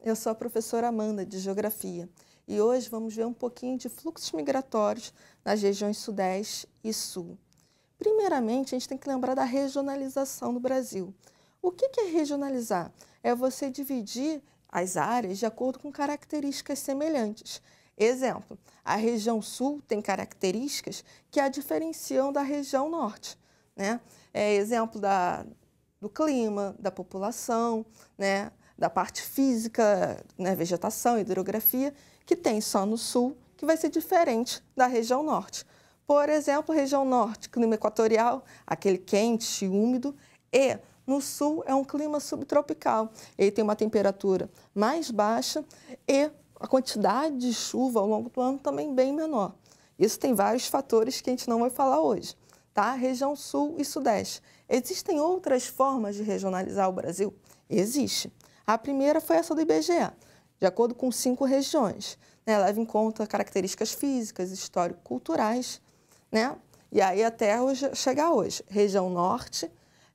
Eu sou a professora Amanda, de Geografia, e hoje vamos ver um pouquinho de fluxos migratórios nas regiões Sudeste e Sul. Primeiramente, a gente tem que lembrar da regionalização do Brasil. O que é regionalizar? É você dividir as áreas de acordo com características semelhantes. Exemplo, a região Sul tem características que a diferenciam da região Norte, né? Exemplo do clima, da população, né? Da parte física, né? Vegetação, hidrografia, que tem só no Sul, que vai ser diferente da região Norte. Por exemplo, região Norte, clima equatorial, aquele quente, úmido, e no Sul é um clima subtropical. Ele tem uma temperatura mais baixa e a quantidade de chuva ao longo do ano também bem menor. Isso tem vários fatores que a gente não vai falar hoje, tá? Região Sul e Sudeste. Existem outras formas de regionalizar o Brasil? Existe. A primeira foi essa do IBGE, de acordo com 5 regiões, né? Leva em conta características físicas, histórico-culturais, né? E aí até hoje, chegar hoje, região Norte,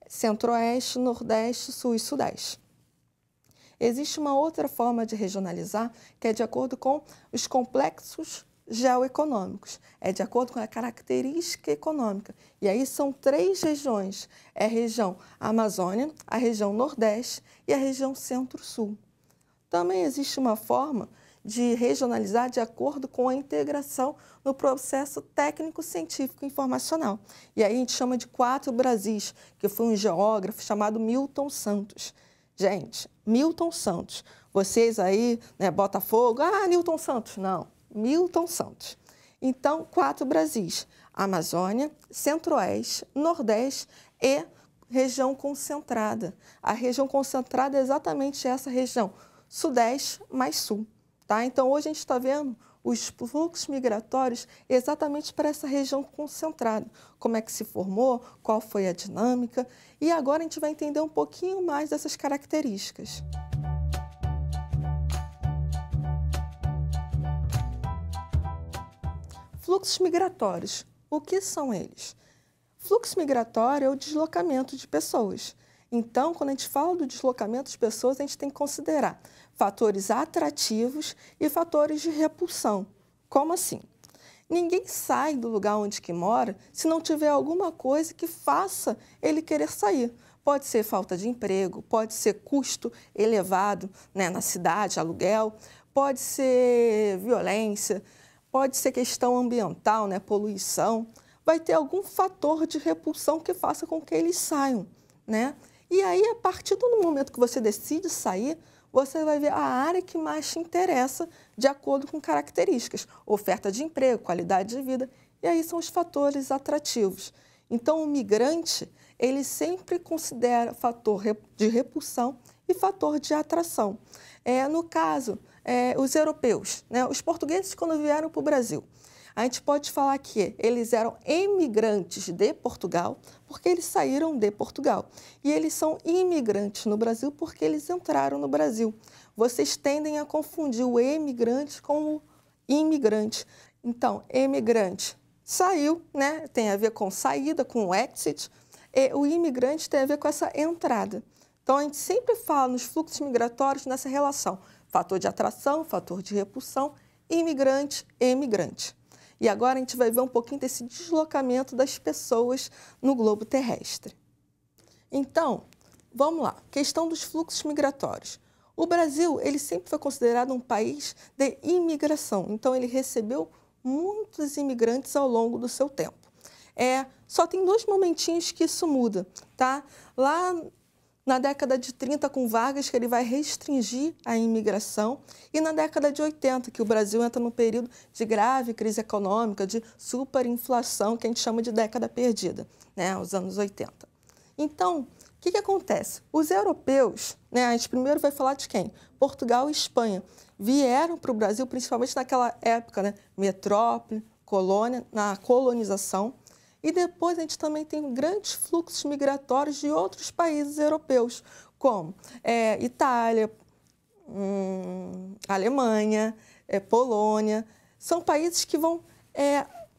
Centro-Oeste, Nordeste, Sul e Sudeste. Existe uma outra forma de regionalizar, que é de acordo com os complexos geoeconômicos, é de acordo com a característica econômica. E aí são 3 regiões, é a região Amazônia, a região Nordeste e a região Centro-Sul. Também existe uma forma de regionalizar de acordo com a integração no processo técnico-científico informacional. E aí a gente chama de 4 Brasis, que foi um geógrafo chamado Milton Santos. Gente, Milton Santos, vocês aí, né, Botafogo, Newton Santos, não, Milton Santos. Então, 4 Brasis, Amazônia, Centro-Oeste, Nordeste e região concentrada. A região concentrada é exatamente essa região, Sudeste mais Sul. Tá? Então, hoje a gente está vendo os fluxos migratórios exatamente para essa região concentrada. Como é que se formou, qual foi a dinâmica. E agora a gente vai entender um pouquinho mais dessas características. Fluxos migratórios. O que são eles? Fluxo migratório é o deslocamento de pessoas. Então, quando a gente fala do deslocamento de pessoas, a gente tem que considerar fatores atrativos e fatores de repulsão. Como assim? Ninguém sai do lugar onde que mora se não tiver alguma coisa que faça ele querer sair. Pode ser falta de emprego, pode ser custo elevado, né, na cidade, aluguel, pode ser violência, pode ser questão ambiental, né, poluição. Vai ter algum fator de repulsão que faça com que eles saiam, né? E aí, a partir do momento que você decide sair, você vai ver a área que mais te interessa de acordo com características, oferta de emprego, qualidade de vida, e aí são os fatores atrativos. Então, o migrante, ele sempre considera fator de repulsão e fator de atração. No caso, os europeus, né, os portugueses, quando vieram para o Brasil, a gente pode falar que eles eram emigrantes de Portugal, porque eles saíram de Portugal. E eles são imigrantes no Brasil porque eles entraram no Brasil. Vocês tendem a confundir o emigrante com o imigrante. Então, emigrante saiu, né? Tem a ver com saída, com o exit. E o imigrante tem a ver com essa entrada. Então, a gente sempre fala nos fluxos migratórios nessa relação. Fator de atração, fator de repulsão, imigrante, emigrante. E agora a gente vai ver um pouquinho desse deslocamento das pessoas no globo terrestre. Então, vamos lá. Questão dos fluxos migratórios. O Brasil, ele sempre foi considerado um país de imigração. Então, ele recebeu muitos imigrantes ao longo do seu tempo. Só tem 2 momentinhos que isso muda, tá? Lá na década de 30, com Vargas, que ele vai restringir a imigração, e na década de 80, que o Brasil entra num período de grave crise econômica, de superinflação, que a gente chama de década perdida, né, os anos 80. Então, o que acontece? Os europeus, né, a gente primeiro vai falar de quem? Portugal e Espanha, vieram para o Brasil, principalmente naquela época, né, metrópole, colônia, na colonização. E depois a gente também tem grandes fluxos migratórios de outros países europeus, como Itália, Alemanha, Polônia. São países que vão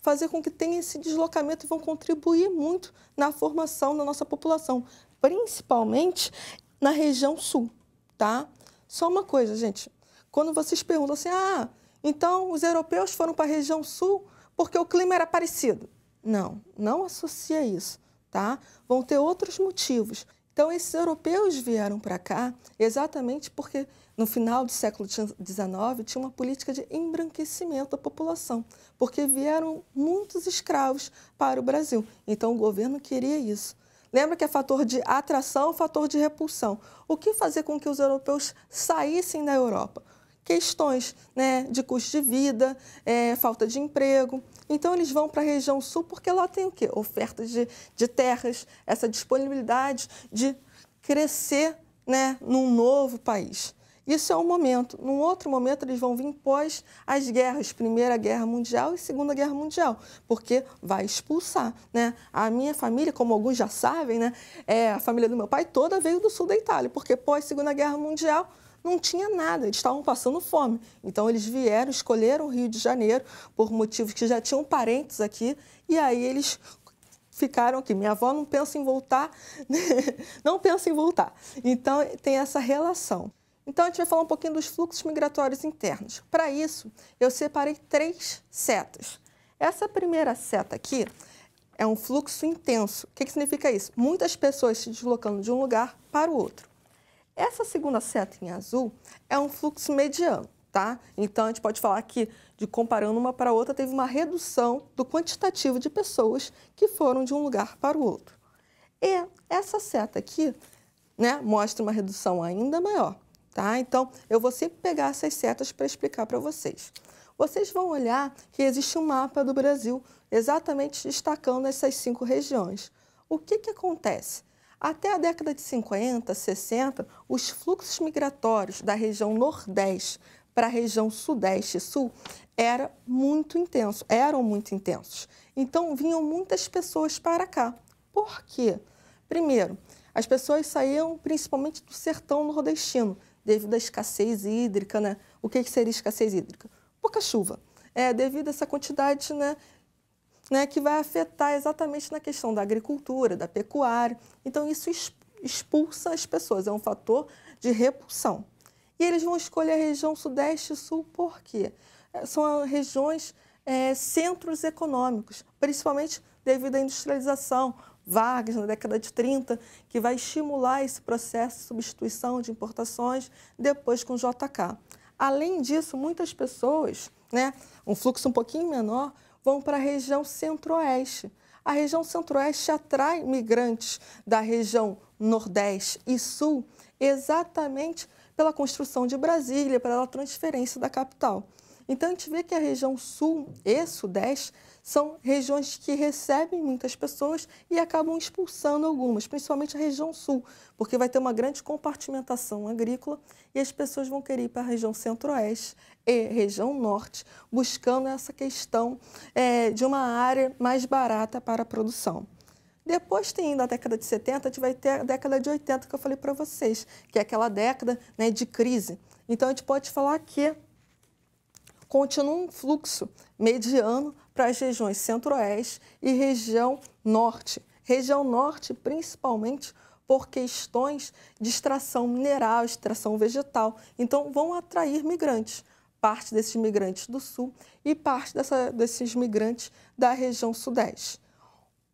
fazer com que tenha esse deslocamento e vão contribuir muito na formação da nossa população, principalmente na região sul, tá? Só uma coisa, gente. Quando vocês perguntam assim, então os europeus foram para a região sul porque o clima era parecido. Não, não associa isso, tá? Vão ter outros motivos. Então, esses europeus vieram para cá exatamente porque no final do século XIX tinha uma política de embranquecimento da população, porque vieram muitos escravos para o Brasil. Então, o governo queria isso. Lembra que é fator de atração, fator de repulsão. O que fazer com que os europeus saíssem da Europa? Questões, né, de custo de vida, falta de emprego. Então, eles vão para a região sul porque lá tem o quê? Ofertas de terras, essa disponibilidade de crescer, né, num novo país. Isso é um momento. Num outro momento, eles vão vir pós as guerras, Primeira Guerra Mundial e Segunda Guerra Mundial, porque vai expulsar, né? A minha família, como alguns já sabem, né, a família do meu pai toda veio do sul da Itália, porque pós Segunda Guerra Mundial não tinha nada, eles estavam passando fome. Então, eles vieram, escolheram o Rio de Janeiro por motivos que já tinham parentes aqui, e aí eles ficaram aqui. Minha avó não pensa em voltar, não pensa em voltar. Então, tem essa relação. Então, a gente vai falar um pouquinho dos fluxos migratórios internos. Para isso, eu separei 3 setas. Essa primeira seta aqui é um fluxo intenso. O que significa isso? Muitas pessoas se deslocando de um lugar para o outro. Essa segunda seta em azul é um fluxo mediano, tá? Então, a gente pode falar que, comparando uma para a outra, teve uma redução do quantitativo de pessoas que foram de um lugar para o outro. E essa seta aqui, né, mostra uma redução ainda maior, tá? Então, eu vou sempre pegar essas setas para explicar para vocês. Vocês vão olhar que existe um mapa do Brasil exatamente destacando essas 5 regiões. O que acontece? Até a década de 50, 60, os fluxos migratórios da região Nordeste para a região Sudeste e Sul eram muito intensos. Então, vinham muitas pessoas para cá. Por quê? Primeiro, as pessoas saíam principalmente do sertão nordestino, devido à escassez hídrica, né? O que seria escassez hídrica? Pouca chuva. Devido a essa quantidade, né, que vai afetar exatamente na questão da agricultura, da pecuária. Então, isso expulsa as pessoas, é um fator de repulsão. E eles vão escolher a região Sudeste e Sul por quê? São regiões, centros econômicos, principalmente devido à industrialização, Vargas, na década de 30, que vai estimular esse processo de substituição de importações, depois com o JK. Além disso, muitas pessoas, né, um fluxo um pouquinho menor, vão para a região Centro-Oeste. A região Centro-Oeste atrai migrantes da região Nordeste e Sul exatamente pela construção de Brasília, pela transferência da capital. Então, a gente vê que a região Sul e Sudeste são regiões que recebem muitas pessoas e acabam expulsando algumas, principalmente a região Sul, porque vai ter uma grande compartimentação agrícola e as pessoas vão querer ir para a região Centro-Oeste e região Norte, buscando essa questão de uma área mais barata para a produção. Depois tem ainda a década de 70, a gente vai ter a década de 80, que eu falei para vocês, que é aquela década, né, de crise. Então, a gente pode falar que continua um fluxo mediano para as regiões Centro-Oeste e região Norte. Região Norte, principalmente por questões de extração mineral, extração vegetal. Então, vão atrair migrantes. Parte desses migrantes do Sul e parte desses migrantes da região Sudeste.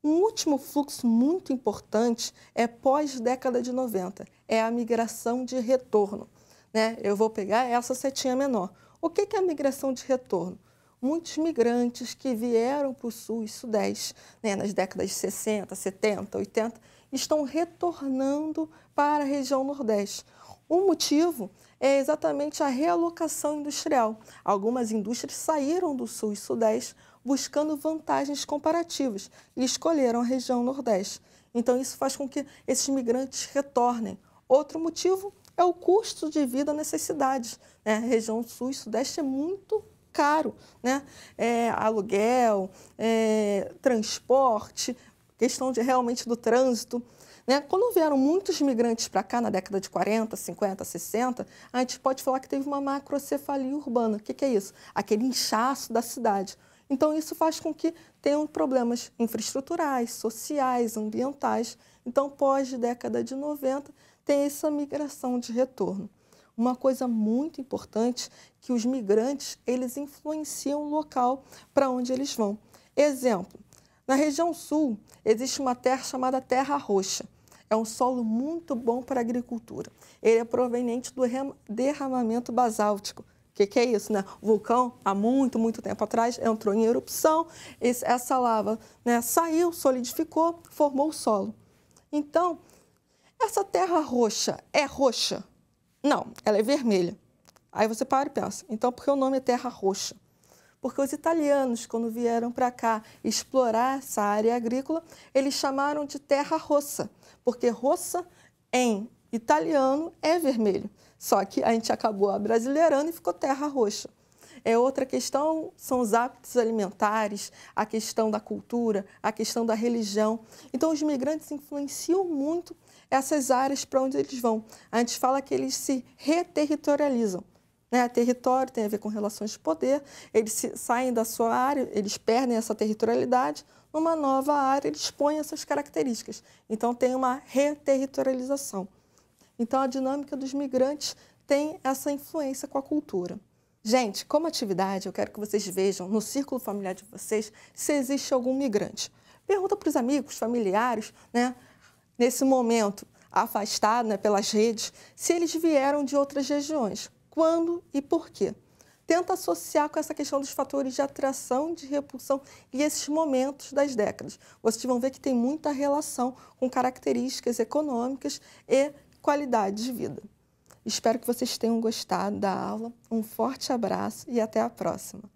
Um último fluxo muito importante é pós-década de 90, é a migração de retorno, né? Eu vou pegar essa setinha menor. O que é a migração de retorno? Muitos migrantes que vieram para o Sul e Sudeste, né, nas décadas de 60, 70, 80, estão retornando para a região Nordeste. O motivo é exatamente a realocação industrial. Algumas indústrias saíram do Sul e Sudeste buscando vantagens comparativas e escolheram a região Nordeste. Então, isso faz com que esses migrantes retornem. Outro motivo é o custo de vida nessas cidades, né? A região Sul e Sudeste é muito caro, né? Aluguel, transporte, questão realmente do trânsito. Né? Quando vieram muitos migrantes para cá na década de 40, 50, 60, a gente pode falar que teve uma macrocefalia urbana. O que é isso? Aquele inchaço da cidade. Então, isso faz com que tenham problemas infraestruturais, sociais, ambientais. Então, pós-década de 90, tem essa migração de retorno. Uma coisa muito importante que os migrantes, eles influenciam o local para onde eles vão. Exemplo, na região sul existe uma terra chamada terra roxa. É um solo muito bom para a agricultura. Ele é proveniente do derramamento basáltico. O que é isso, né? O vulcão, há muito tempo atrás, entrou em erupção, essa lava, né, saiu, solidificou, formou o solo. Então, essa terra roxa é roxa? Não, ela é vermelha. Aí você para e pensa, então por que o nome é terra roxa? Porque os italianos, quando vieram para cá explorar essa área agrícola, eles chamaram de terra rossa, porque rossa em italiano é vermelho. Só que a gente acabou abrasileirando e ficou terra roxa. Outra questão são os hábitos alimentares, a questão da cultura, a questão da religião. Então, os migrantes influenciam muito essas áreas para onde eles vão. A gente fala que eles se reterritorializam. Né? Território tem a ver com relações de poder, eles saem da sua área, eles perdem essa territorialidade, numa nova área eles põem essas características. Então, tem uma reterritorialização. Então, a dinâmica dos migrantes tem essa influência com a cultura. Gente, como atividade, eu quero que vocês vejam no círculo familiar de vocês se existe algum migrante. Pergunta para os amigos, familiares, né, nesse momento afastado, né, pelas redes, se eles vieram de outras regiões, quando e por quê. Tenta associar com essa questão dos fatores de atração, de repulsão e esses momentos das décadas. Vocês vão ver que tem muita relação com características econômicas e qualidade de vida. Espero que vocês tenham gostado da aula. Um forte abraço e até a próxima.